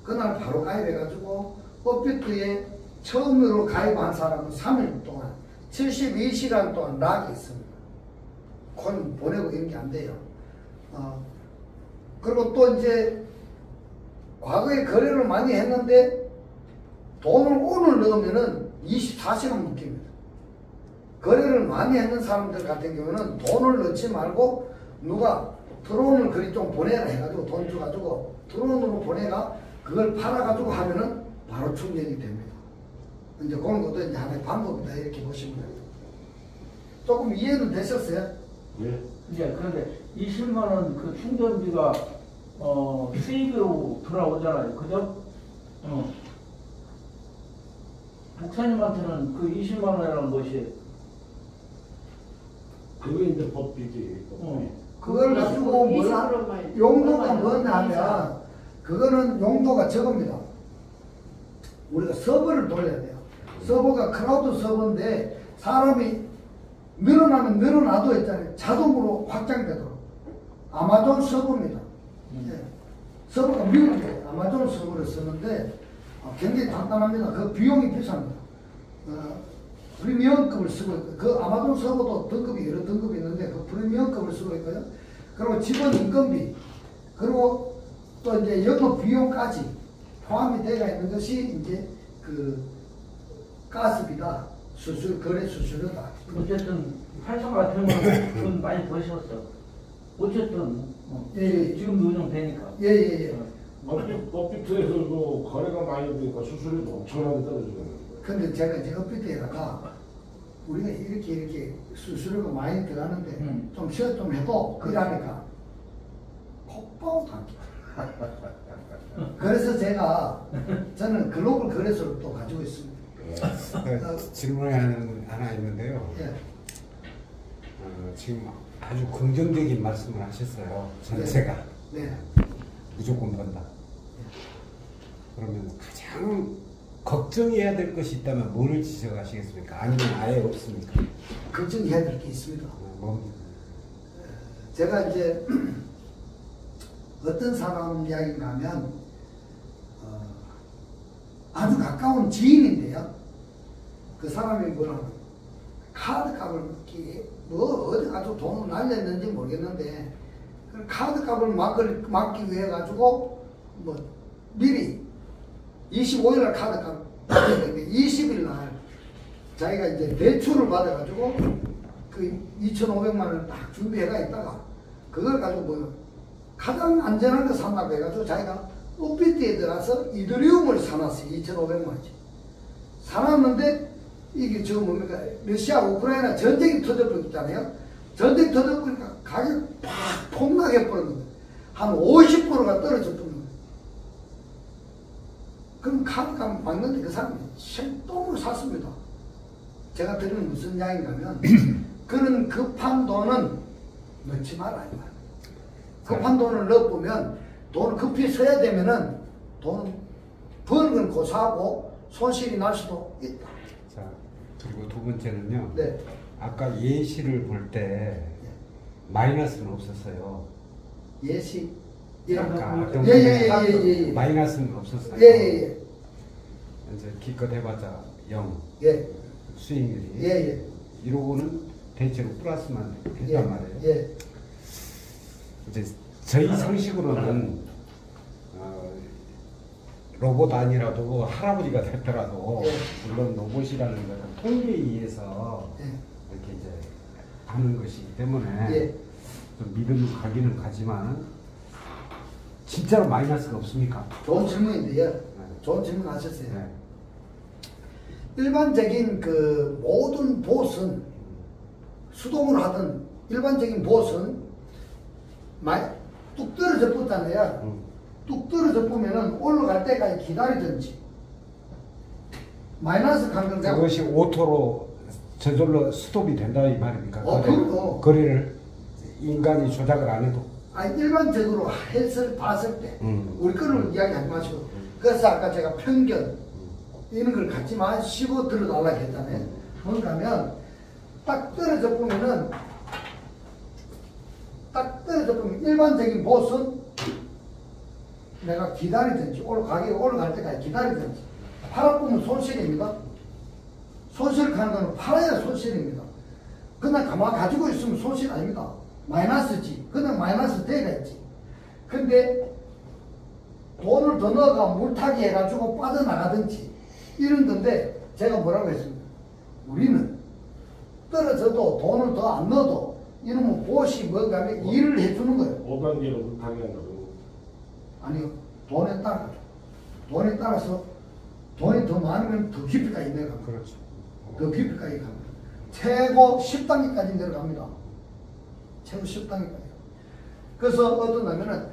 그날 바로 가입해가지고 업비트에 처음으로 가입한 사람은 3일 동안 72시간 동안 락이 있습니다. 코인 보내고 이런 게 안 돼요. 그리고 또 이제 과거에 거래를 많이 했는데 돈을 오늘 넣으면은 24시간 묶입니다. 거래를 많이 했는 사람들 같은 경우는 돈을 넣지 말고 누가 드론을 그리 좀 보내라 해가지고 돈 줘가지고 드론으로 보내가 그걸 팔아가지고 하면은 바로 충전이 됩니다. 이제 그런 것도 이제 하나의 방법이다 이렇게 보시면 됩니다. 조금 이해는 되셨어요? 네. 이제 그런데 20만 원 그 충전비가 수익으로 돌아오잖아요. 그죠? 목사님한테는 그 20만 원이라는 것이 그게 이제 법비지. 그걸 가지고 용도가 뭐냐면 그거는 용도가 적습니다. 우리가 서버를 돌려야 돼요. 서버가 클라우드 서버인데 사람이 늘어나면 늘어나도 있잖아요. 자동으로 확장되도록. 아마존 서버입니다. 예. 서버가 미국에 아마존 서버를 쓰는데 굉장히 간단합니다. 그 비용이 비쌉니다. 프리미엄급을 쓰고 있고 그 아마존 서버도 등급이 여러 등급이 있는데 그 프리미엄급을 쓰고 있고요. 그리고 직원 인건비 그리고 또 이제 영업 비용까지 포함이 되어 있는 것이 이제 그 가스비다, 수수료, 거래 수수료다. 어쨌든 활성 같은 거는 돈 많이 버셨어. 어쨌든 예. 지금도 운영되니까. 예예예. 업비트에서도 거래가 많이 되니까 수수료도 엄청나게 떨어지는 거예요. 근데 제가 이제 업비트에다가 우리가 이렇게 수수료가 많이 들어가는데 좀 쉬어 좀 해도 그러니까 콧방울도 안 껴. 그래서 저는 글로벌 거래소를 또 가지고 있습니다. 질문이 하나 있는데요. 예. 지금 아주 긍정적인 말씀을 하셨어요. 전체가 네. 무조건 번다. 그러면 가장 걱정해야 될 것이 있다면 뭐를 지적하시겠습니까? 아니면 아예 없습니까? 걱정해야 될 게 있습니다. 뭡니까? 제가 이제 어떤 사람 이야기인가 하면 아주 가까운 지인인데요. 그 사람이 뭐라고 카드값을 뭐 어디 가서 돈을 날렸는지 모르겠는데 그 카드값을 막기 위해 가지고 뭐 미리 25일날 카드값 받아야 되는데 20일날 자기가 이제 대출을 받아가지고 그 2,500만 원을 딱 준비해가 있다가 그걸 가지고 뭐 가장 안전한 거 산다고 해가지고 자기가 업비트에 들어가서 이더리움을 사놨어요. 2,500만 원치. 사놨는데 이게 저 뭡니까 러시아 우크라이나 전쟁이 터져버렸잖아요. 전쟁이 터져버리니까 가격이 팍 폭락해 버린 거예요. 한 50%가 떨어져 버린 거예요. 그럼 카드값 막는데 그 사람이 생똥을 샀습니다. 제가 드리는 무슨 이야기인가 하면 그런 급한 돈은 넣지 마라 이 말이에요. 급한 돈을 넣어보면 돈을 급히 써야 되면은 돈은 버는 건 고사하고 손실이 날 수도 있다. 자, 그리고 두 번째는요. 네. 아까 예시를 볼 때 마이너스는 없었어요. 예시. 아까 어떤 예. 마이너스는 없었어요. 예. 이제 기껏 해봤자 0 예. 수익률이 예. 이러고는 대체로 플러스만 했단 예. 말이에요. 예. 이제 저희 상식으로는 로봇 아니라도 할아버지가 됐더라도 예. 물론 로봇이라는 것은 통계에 의해서 예. 이렇게 이제 하는 것이기 때문에 예. 좀 믿음이 가기는 가지만 진짜로 마이너스가 없습니까? 좋은 질문인데요. 네. 좋은 질문 하셨어요. 네. 일반적인 그 모든 보스는 수동으로 하던 일반적인 보스는 뚝 떨어져 붙잖아요. 뚝 떨어져 보면은 올라갈 때까지 기다리든지 마이너스 감정 그것이 오토로 저절로 스톱이 된다 이 말입니까? 그럼요. 거리를 인간이 조작을 안 해도. 아니 일반적으로 해설 봤을 때 우리 거를 이야기하지 마시고 그래서 아까 제가 편견 이런 걸 갖지 마시고 들어달라고 했잖아요. 뭔가 하면 딱 떨어져 보면은 일반적인 보스는 내가 기다리든지 가격이 올라갈 때까지 기다리든지 팔아보면 손실입니다. 손실하는 거는 팔아야 손실입니다. 그냥 가만히 가지고 있으면 손실 아닙니다. 마이너스지. 그냥 마이너스 돼야겠지. 근데 돈을 더 넣어가 물타기 해가지고 빠져나가든지 이런 건데 제가 뭐라고 했습니까? 우리는 떨어져도 돈을 더 안 넣어도 이러면 보시 뭔가 하면 일을 해주는 거예요. 5단계로 못하게 한다고. 아니요. 돈에 따라서 돈이 더 많으면 더 깊이까지 내려갑니다. 그렇죠. 더 깊이까지 갑니다. 최고 10단계까지 내려갑니다. 최고 10단계까지. 그래서 어떠냐면은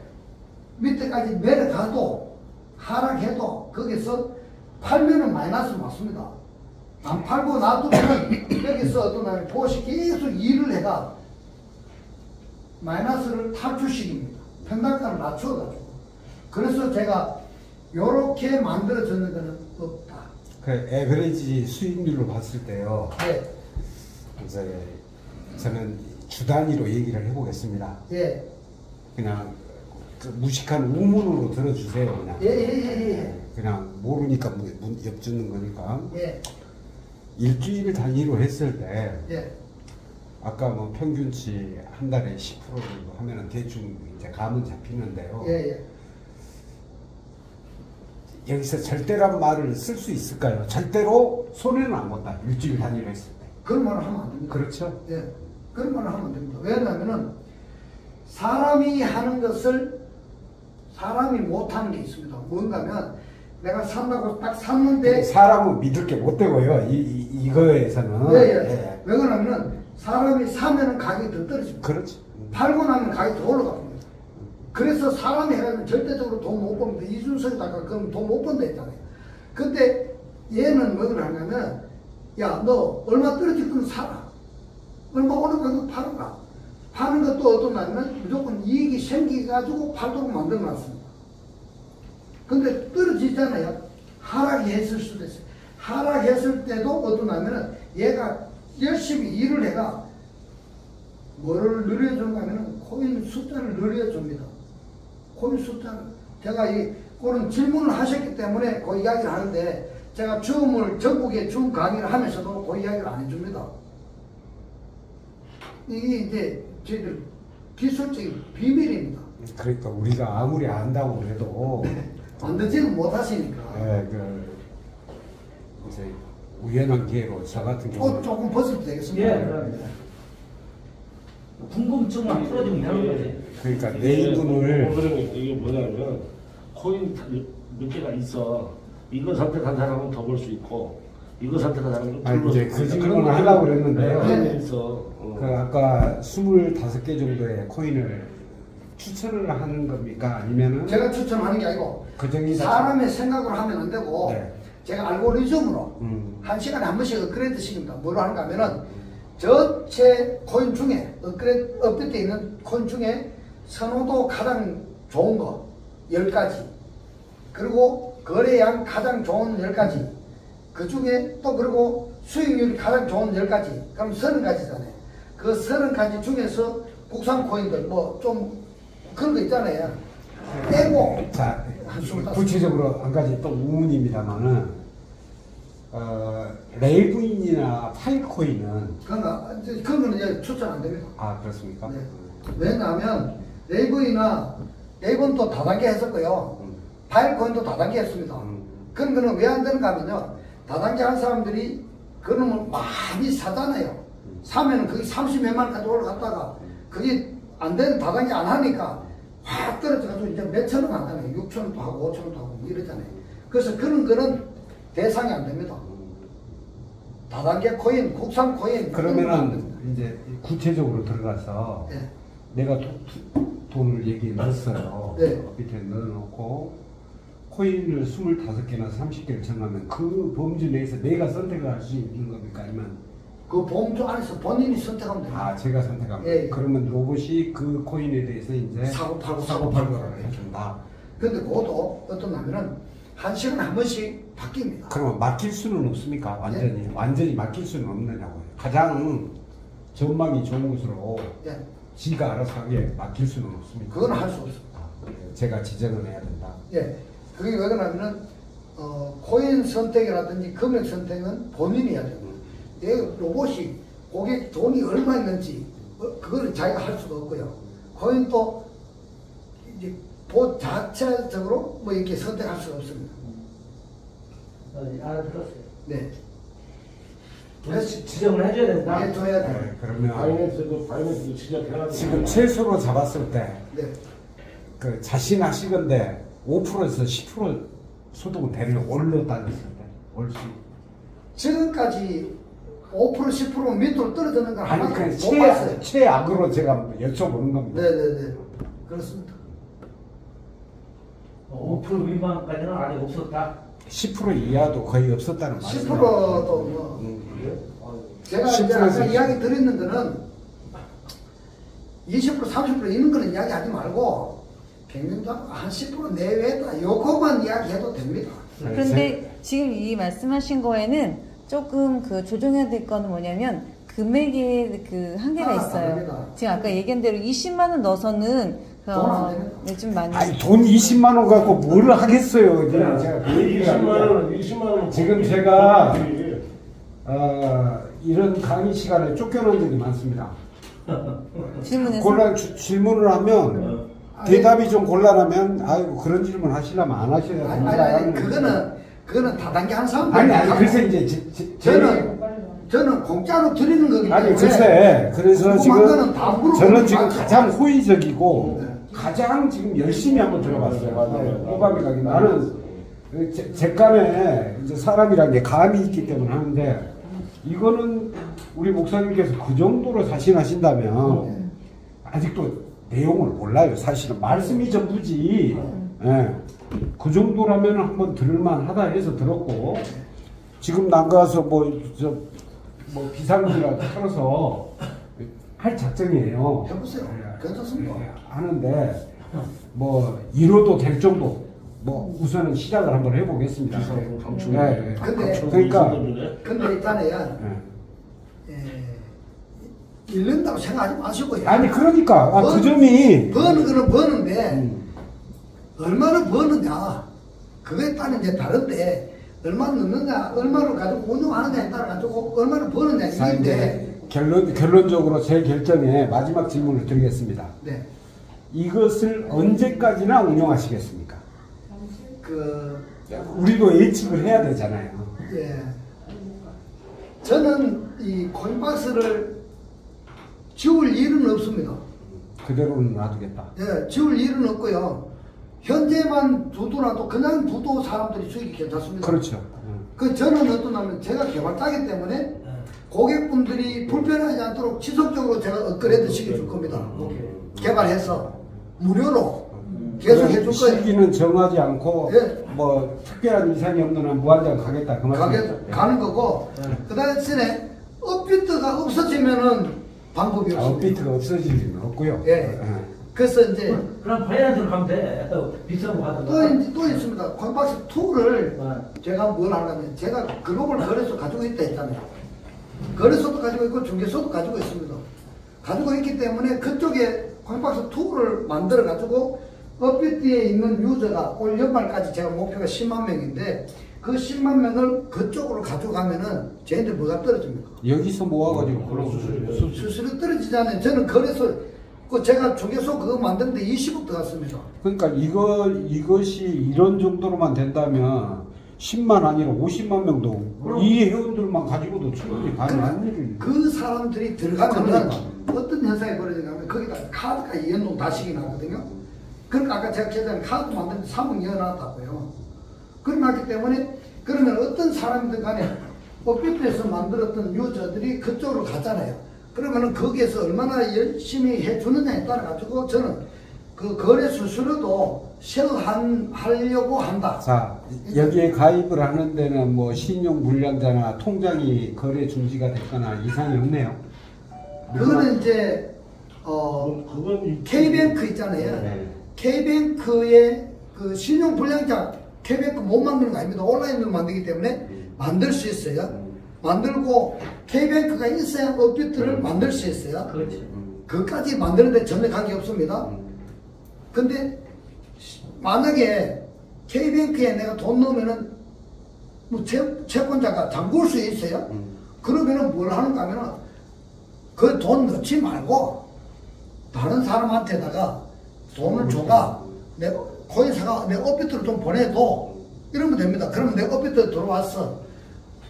밑에까지 내려가도 하락해도 거기서 팔면은 마이너스 맞습니다. 안 팔고 놔두면 여기서 어떠냐면 보시 계속 일을 해가 마이너스를 탈출시킵니다. 평단가를 낮춰가지고. 그래서 제가 요렇게 만들어졌는 거는 없다. 그 에버리지 수익률로 봤을 때요. 예, 이제 저는 주 단위로 얘기를 해보겠습니다. 예, 그냥 그 무식한 우문으로 들어주세요. 그냥. 예. 그냥 모르니까 엿주는 거니까. 예, 일주일 단위로 했을 때 예, 아까 뭐 평균치 한 달에 10% 정도 하면은 대충 이제 감은 잡히는데요. 예. 여기서 절대란 말을 쓸 수 있을까요? 절대로 손해는 안 본다. 일주일 단위로 했을 때. 그런 말을 하면 안 됩니다. 그렇죠? 예, 그런 말을 하면 안 됩니다. 왜냐하면은 사람이 하는 것을 사람이 못하는 게 있습니다. 뭔가면 내가 산다고 딱 샀는데 사람은 믿을 게 못 되고요. 이거에서는. 예. 왜 그러냐면은 사람이 사면은 가격이 더 떨어집니다. 그렇죠. 팔고 나면 가격이 더 올라갑니다. 그래서 사람이 해가지고 절대적으로 돈 못 법니다. 이준석이 아까 그럼 돈 못 번다 했잖아요. 근데 얘는 뭐를 하냐면 야, 너 얼마 떨어질 거면 사라. 얼마 오는 거면 팔아라. 파는 것도 어떠냐면 무조건 이익이 생기가지고 팔도록 만들어놨습니다. 근데 떨어지잖아요. 하락했을 수도 있어요. 하락했을 때도 어떠냐면은 얘가 열심히 일을 해가 뭐를 늘려준가 하면은 코인 숫자를 늘려줍니다. 코인 숫자를. 제가 그런 질문을 하셨기 때문에 그 이야기를 하는데 제가 전국에 줌 강의를 하면서도 그 이야기를 안 해줍니다. 이게 이제 저희들 기술적인 비밀입니다. 그러니까 우리가 아무리 안다고 그래도 만들지는 못하시니까. 예, 이제 우연한 기회로 저 같은 경우는 조금 벗어도 되겠습니다. 예, 그럼 궁금증만 풀어주면 되는 거지. 그러니까 네 이게 분을 이게 뭐냐면 코인 몇 개가 있어. 이거 선택한 사람은 더 벌 수 있고 이거 선택한 사람은 아니, 이제 그 질문을 하려고 그랬는데요. 그런 게 있어. 그 아까 25개 정도의 코인을 추천을 하는 겁니까? 아니면은 제가 추천하는 게 아니고 그 정이 사람의 생각으로 하면 안 되고 네. 제가 알고리즘으로 한 시간에 한 번씩 업그레이드 시킵니다. 뭐로 하는가 하면은 전체 코인 중에 업데이트 있는 코인 중에 선호도 가장 좋은 거 10가지 그리고 거래량 가장 좋은 10가지 그 중에 또 그리고 수익률이 가장 좋은 10가지 그럼 30가지잖아요. 그 30가지 중에서 국산 코인들 뭐 좀 그런 거 있잖아요. 떼고 자, 구체적으로 한 가지 또 우문입니다만은 레이브인이나 파일코인은 그런 거는 이제 추천 안 됩니다. 아 그렇습니까? 네. 왜냐하면 레이브는 또 다단계 했었고요. 파일코인도 다단계 했습니다. 그런 거는 왜 안 되는가 하면요. 다단계 한 사람들이 그놈을 많이 사잖아요. 사면은 그게 30몇만 원까지 올라갔다가 그게 안 되는 다단계 안 하니까 확 떨어져가지고 이제 몇천 원 하잖아요. 6천 원도 하고 5천 원도 하고 이러잖아요. 그래서 그런 거는 대상이 안 됩니다. 다단계 코인, 국산 코인. 그러면은 이제 구체적으로 들어가서 네. 내가 돈을 얘기해 놨어요. 네. 밑에 넣어놓고 코인을 25개나 30개를 정하면 그 범주 내에서 내가 선택을 할 수 있는 겁니까? 아니면 그 범주 안에서 본인이 선택하면 됩니다. 아 제가 선택합니다. 예. 그러면 로봇이 그 코인에 대해서 이제 사고 팔고를 해준다. 근데 그것도 어떠냐면은 한 시간에 한 번씩 바뀝니다. 그러면 맡길 수는 없습니까? 완전히 맡길 수는 없느냐고요. 가장 전망이 좋은 곳으로 예. 지가 알아서 하게 맡길 수는 없습니까? 그건 할 수 없습니다. 제가 지정을 해야 된다. 예. 그게 왜 그러냐면은 코인 선택이라든지 금액 선택은 본인이 해야 돼요. 내 로봇이 고객 돈이 얼마 있는지 그거를 자기가 할 수가 없고요. 코인도 이제 자체적으로 뭐 이렇게 선택할 수가 없습니다. 알아들었어요. 네. 그래서 지정을 해줘야 된다. 해줘야 돼요. 네, 그러면 바이낸스 진짜 대단하다. 지금 최소로 잡았을 때 네. 그 자신 하시건데 5%에서 10% 소득은 대략 올로 따졌을 때 올 수. 지금까지 5% 10% 밑으로 떨어지는 걸 아니 하나도 그 못 봤어요. 최악으로 제가 여쭤보는 겁니다. 네네네. 그렇습니다. 5% 미만까지는 아직 없었다. 10% 이하도 거의 없었다는 말이에요. 10%도 뭐 제가 이제 10% 에서 아까 이야기 드리는 거는 20% 30% 이런 거는 이야기하지 말고 경영자가 한 10% 내외다 요것만 이야기해도 됩니다. 그런데 지금 이 말씀하신 거에는 조금 그 조정해야 될 거는 뭐냐면 금액의 그 한계가 있어요. 다릅니다. 지금 아까 얘기한 대로 20만 원 넣어서는 안 됩니다. 네, 좀 많이. 아니 돈 20만 원 갖고 뭘 하겠어요. 제가 그 얘기를 20만 합니다. 원, 20만 원. 지금 제가 이런 강의 시간에 쫓겨난 적이 많습니다. 질문에서 질문을 하면 대답이 좀 곤란하면 아이고 그런 질문 하시려면 안 하셔야 아니 됩니다. 그거는 다단계 한 사람. 아니 그래서 이제 저는 공짜로 드리는 거기 때문에. 아니 글쎄 그래서 궁금한 거는 다 지금 물어보지 저는 지금 마세요. 가장 호의적이고 네. 가장 지금 열심히 한번 들어봤어요. 맞아요. 호감이 가긴 나는 제 감에 이제 사람이란 게 감이 있기 때문에 하는데 이거는 우리 목사님께서 그 정도로 사신하신다면 아직도 내용을 몰라요. 사실은 말씀이 전부지. 예. 그 정도라면 한번 들을만 하다 해서 들었고 지금 나가서 뭐 비상기라도 틀어서 할 작정이에요. 해보세요. 괜찮습니다. 하는데 뭐 이뤄도 될 정도 뭐 우선은 시작을 한번 해보겠습니다. 감출. 네. 근데 그러니까 근데 있잖아요. 네. 잃는다고 생각하지 마시고요. 아니 그러니까 그 점이 버는 거는 버는데 얼마나 버느냐 그거에 따른 이제 다른데 얼마나 넣느냐 얼마를 가지고 운용하느냐에 따라 가지고 얼마나 버느냐 자, 이인데 이제 결론적으로 제 결정에 마지막 질문을 드리겠습니다. 네. 이것을 언제까지나 운영하시겠습니까? 우리도 예측을 해야 되잖아요. 예. 저는 이 코인박스를 지울 일은 없습니다. 그대로는 놔두겠다. 예, 지울 일은 없고요. 현재만 두더라도 그냥 두도 사람들이 수익이 괜찮습니다. 그렇죠. 저는 어떠냐면 제가 개발자이기 때문에 고객분들이 불편하지 않도록 지속적으로 제가 업그레이드 시켜줄 겁니다. 개발해서 무료로 계속 해줄 거예요. 시기는 정하지 않고 예. 뭐 특별한 이상이 없는 한 무한정 가겠다 그 말씀이죠. 가는 거고 그 다음에 업비트가 없어지면은 방법이 없습니다. 업비트가 없어질 일은 없고요. 예. 그래서 이제 그럼 바이낸스로 가면 돼. 비싼 거 하든가. 또 있습니다. 콘박스 2를 제가 뭘 하려면 제가 글로벌 거래소 가지고 있다 했잖아요. 거래소도 가지고 있고 중개소도 가지고 있습니다. 가지고 있기 때문에 그쪽에 콘박스 2를 만들어 가지고 업비트에 있는 유저가 올 연말까지 제가 목표가 10만 명인데 그 10만 명을 그쪽으로 가져가면은 쟤네들 뭐가 떨어집니까? 여기서 모아가지고 그런 수수료 떨어지잖아요. 저는 거래소 제가 중개소 그거 만드는데 20억 들어갔습니다. 그러니까 이것이 이런 정도로만 된다면 10만 아니라 50만 명도 이 회원들만 가지고도 충분히 가능한 일입니다. 그 사람들이 들어가면은 그러니까. 어떤 현상이 벌어지냐면 거기다 카드가 2연동 다시기 나거든요. 그러니까 아까 제가 계산에 카드 만드는데 3억 넣어놨다고요. 그러기 때문에 그러면 어떤 사람들 간에 업비트에서 만들었던 유저들이 그쪽으로 가잖아요. 그러면은 거기에서 얼마나 열심히 해주느냐에 따라 가지고 저는 그 거래 수수료도 하려고 한다. 자, 여기에 가입을 하는 데는 뭐 신용 불량자나 통장이 거래 중지가 됐거나 이상이 없네요. 그거는 이제 그건 K뱅크 있잖아요. 네. K뱅크의 그 신용 불량자 K뱅크 못 만드는 거 아닙니다. 온라인으로 만들기 때문에 만들 수 있어요. 만들고 K뱅크가 있어야 업비트를 만들 수 있어요. 그렇지. 그것까지 만드는데 전혀 관계 없습니다. 근데 만약에 K뱅크에 내가 돈 넣으면은 뭐 채권자가 잠글 수 있어요. 그러면은 뭘 하는가 하면은 그 돈 넣지 말고 다른 사람한테다가 돈을 줘가 내 코인사가 내 업비트를 좀 보내도 이러면 됩니다. 그러면 내 업비트 들어왔어.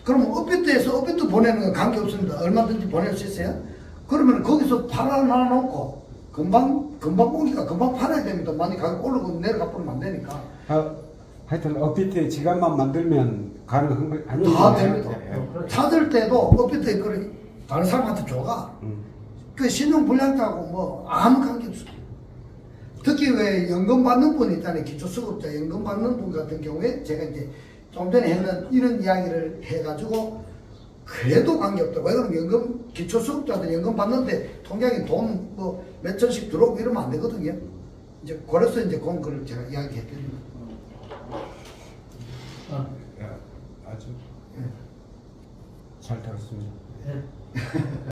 그러면 업비트에서 업비트 보내는 건 관계없습니다. 얼마든지 보낼 수 있어요. 그러면 거기서 팔아놔놓고 금방 오니까 금방 팔아야 됩니다. 많이 가격 오르고 내려가 버리면 안 되니까. 하여튼 업비트에 지갑만 만들면 가능한 거 아니에요? 다 됩니다. 찾을 때도 업비트에 그걸 다른 사람한테 줘가. 그 신용불량자하고 뭐 아무 관계 없어요. 특히 왜 연금 받는 분 있잖아요. 기초수급자 연금 받는 분 같은 경우에 제가 이제 좀 전에 했는 이런 이야기를 해가지고 그래도 관계없다. 왜 그러면 연금, 기초수급자들 연금 받는데 통장에 돈 뭐 몇천씩 들어오고 이러면 안 되거든요. 이제 그래서 이제 그런 걸 제가 이야기해드립니다. 아주 잘 들었습니다. 네.